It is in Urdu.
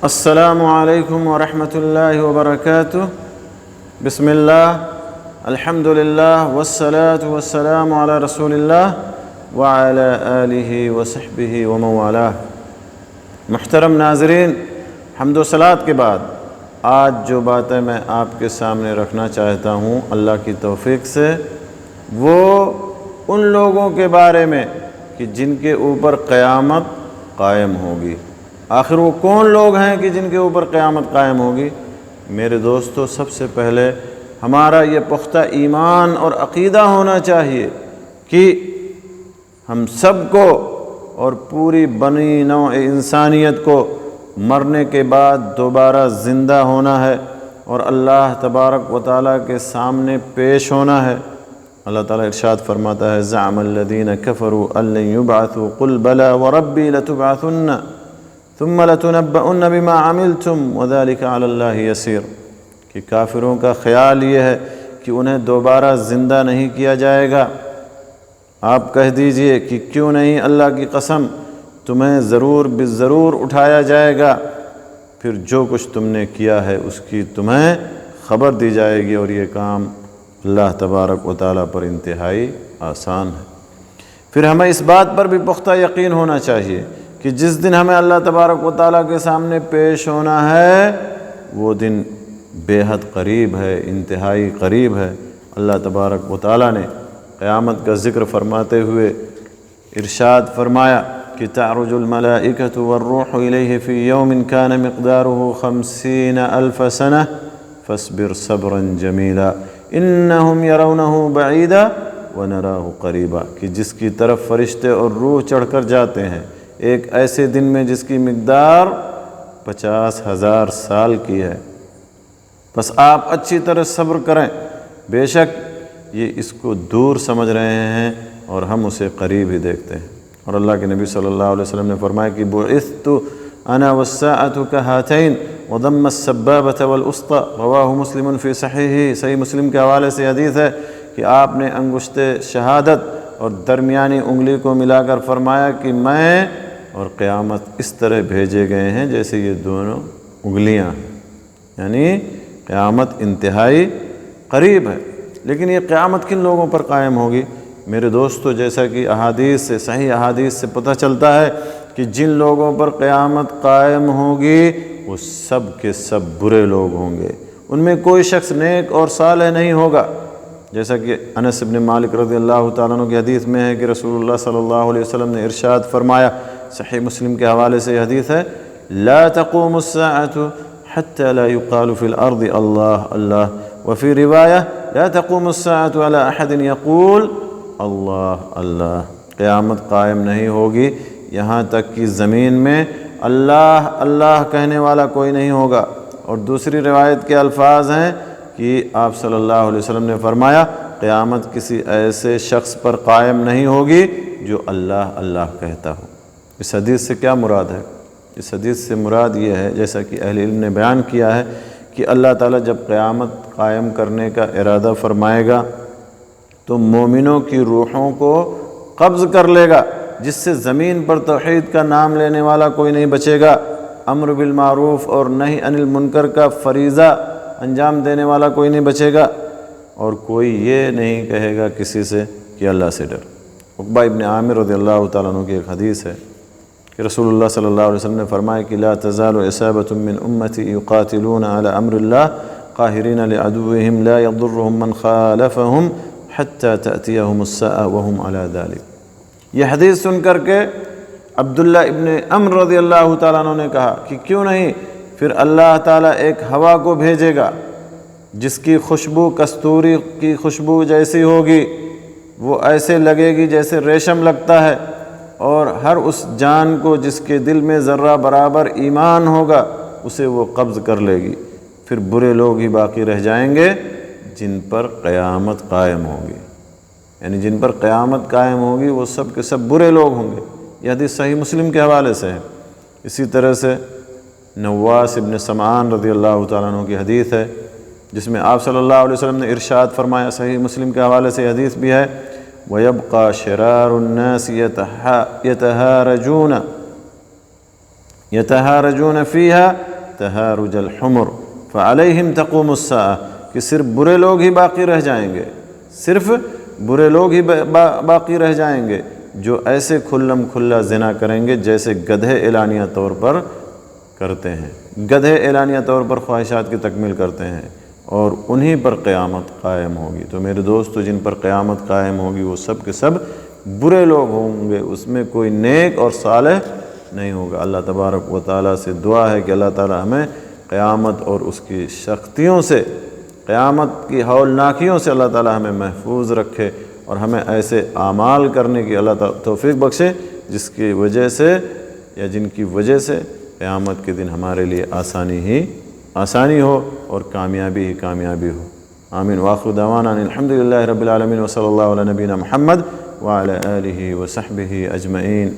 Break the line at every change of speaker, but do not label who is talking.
السلام علیکم ورحمۃ اللہ وبرکاتہ۔ بسم اللہ، الحمد للہ والصلاة والسلام علی رسول اللہ وعلی آلہ وصحبہ ومن والاه۔ محترم ناظرین، حمد و صلوات کے بعد آج جو باتیں میں آپ کے سامنے رکھنا چاہتا ہوں اللہ کی توفیق سے، وہ ان لوگوں کے بارے میں کہ جن کے اوپر قیامت قائم ہوگی۔ آخر وہ کون لوگ ہیں کہ جن کے اوپر قیامت قائم ہوگی؟ میرے دوستو، سب سے پہلے ہمارا یہ پختہ ایمان اور عقیدہ ہونا چاہیے کہ ہم سب کو اور پوری بنی نوع انسانیت کو مرنے کے بعد دوبارہ زندہ ہونا ہے اور اللہ تبارک و تعالیٰ کے سامنے پیش ہونا ہے۔ اللہ تعالیٰ ارشاد فرماتا ہے: زعم الذین کفروا ان لن یبعثوا قل بلی وربی لتبعثن ثم لتنبؤن بما عملتم وذلك علی اللہ یسیر، کہ کافروں کا خیال یہ ہے کہ انہیں دوبارہ زندہ نہیں کیا جائے گا۔ آپ کہہ دیجئے کہ کیوں نہیں، اللہ کی قسم، تمہیں ضرور بالضرور اٹھایا جائے گا، پھر جو کچھ تم نے کیا ہے اس کی تمہیں خبر دی جائے گی، اور یہ کام اللہ تبارک و تعالیٰ پر انتہائی آسان ہے۔ پھر ہمیں اس بات پر بھی پختہ یقین ہونا چاہیے کہ جس دن ہمیں اللہ تبارک و تعالیٰ کے سامنے پیش ہونا ہے وہ دن بے حد قریب ہے، انتہائی قریب ہے۔ اللہ تبارک و تعالیٰ نے قیامت کا ذکر فرماتے ہوئے ارشاد فرمایا کہ تعرج الملائکۃ والروح الیہ فی یوم کان مقدارہ 50,000 سنہ فاصبر صبرا جمیلا انہم یرونہ بعیدا ونراہ قریبا، کہ جس کی طرف فرشتے اور روح چڑھ کر جاتے ہیں ایک ایسے دن میں جس کی مقدار 50,000 سال کی ہے، بس آپ اچھی طرح صبر کریں، بے شک یہ اس کو دور سمجھ رہے ہیں اور ہم اسے قریب ہی دیکھتے ہیں۔ اور اللہ کے نبی صلی اللہ علیہ وسلم نے فرمایا کہ بعثت انا والساعۃ کہاتین وضم السبابۃ والاسطی، رواہ مسلم فی صحیحہ۔ صحیح مسلم کے حوالے سے حدیث ہے کہ آپ نے انگشت شہادت اور درمیانی انگلی کو ملا کر فرمایا کہ میں اور قیامت اس طرح بھیجے گئے ہیں جیسے یہ دونوں انگلیاں ہیں، یعنی قیامت انتہائی قریب ہے۔ لیکن یہ قیامت کن لوگوں پر قائم ہوگی؟ میرے دوستو، جیسا کہ احادیث سے، صحیح احادیث سے پتہ چلتا ہے کہ جن لوگوں پر قیامت قائم ہوگی وہ سب کے سب برے لوگ ہوں گے، ان میں کوئی شخص نیک اور صالح نہیں ہوگا۔ جیسا کہ انس بن مالک رضی اللہ تعالیٰ عنہ کی حدیث میں ہے کہ رسول اللہ صلی اللہ علیہ وسلم نے ارشاد فرمایا، صحیح مسلم کے حوالے سے یہ حدیث ہے: لا تقوم الساعة حتى لا يقال في الأرض اللہ اللہ، وفي روایہ لا تقوم الساعة على أحد يقول اللہ اللہ، قیامت قائم نہیں ہوگی یہاں تک کہ زمین میں اللہ اللہ کہنے والا کوئی نہیں ہوگا۔ اور دوسری روایت کے الفاظ ہیں کہ آپ صلی اللہ علیہ وسلم نے فرمایا قیامت کسی ایسے شخص پر قائم نہیں ہوگی جو اللہ اللہ کہتا ہو۔ اس حدیث سے کیا مراد ہے؟ اس حدیث سے مراد یہ ہے، جیسا کہ اہل علم نے بیان کیا ہے، کہ اللہ تعالیٰ جب قیامت قائم کرنے کا ارادہ فرمائے گا تو مومنوں کی روحوں کو قبض کر لے گا، جس سے زمین پر توحید کا نام لینے والا کوئی نہیں بچے گا، امر بالمعروف اور نہی عن المنکر کا فریضہ انجام دینے والا کوئی نہیں بچے گا، اور کوئی یہ نہیں کہے گا کسی سے کہ اللہ سے ڈر۔ عقبہ ابن عامر رضی اللہ تعالیٰ عنہ کی ایک حدیث ہے کہ رسول اللہ صلی اللہ علیہ وسلم نے فرمایا کہ لا تزال عصابۃ من امتی یقاتلون علی امر اللہ قاہرین لعدوہم لا یضرهم من خالفہم حتی تأتیہم الساعة وہم علی ذلک۔ یہ حدیث سن کر کے عبداللہ ابن عمرو رضی اللہ تعالیٰ عنہ نے کہا کہ کیوں نہیں، پھر اللہ تعالیٰ ایک ہوا کو بھیجے گا جس کی خوشبو کستوری کی خوشبو جیسی ہوگی، وہ ایسے لگے گی جیسے ریشم لگتا ہے، اور ہر اس جان کو جس کے دل میں ذرہ برابر ایمان ہوگا اسے وہ قبض کر لے گی، پھر برے لوگ ہی باقی رہ جائیں گے جن پر قیامت قائم ہوگی، یعنی جن پر قیامت قائم ہوگی وہ سب کے سب برے لوگ ہوں گے۔ یہ حدیث صحیح مسلم کے حوالے سے ہے۔ اسی طرح سے نواس ابن سمعان رضی اللہ تعالیٰ عنہ کی حدیث ہے جس میں آپ صلی اللہ علیہ وسلم نے ارشاد فرمایا، صحیح مسلم کے حوالے سے حدیث بھی ہے: وَيَبْقَى شِرَارُ النَّاسِ يَتَهَارَجُونَ فِيهَا تہارج الحمر فعلیہم تقوم الساعہ، کہ صرف برے لوگ ہی باقی رہ جائیں گے، صرف برے لوگ ہی باقی رہ جائیں گے جو ایسے کھلم کھلا زنا کریں گے جیسے گدھے اعلانیہ طور پر کرتے ہیں، گدھے اعلانیہ طور پر خواہشات کی تکمیل کرتے ہیں، اور انہی پر قیامت قائم ہوگی۔ تو میرے دوستو، جن پر قیامت قائم ہوگی وہ سب کے سب برے لوگ ہوں گے، اس میں کوئی نیک اور صالح نہیں ہوگا۔ اللہ تبارک و تعالیٰ سے دعا ہے کہ اللہ تعالیٰ ہمیں قیامت اور اس کی سختیوں سے، قیامت کی ہولناکیوں سے اللہ تعالیٰ ہمیں محفوظ رکھے، اور ہمیں ایسے اعمال کرنے کی اللہ تعالیٰ توفیق بخشے جس کی وجہ سے یا جن کی وجہ سے قیامت کے دن ہمارے لیے آسانی ہو اور کامیابی ہی کامیابی ہو۔ آمین۔ وآخر دعوانا الحمدللہ رب العالمین، وصلی اللہ علی نبینا محمد وعلی آلہ وصحبہ اجمعین۔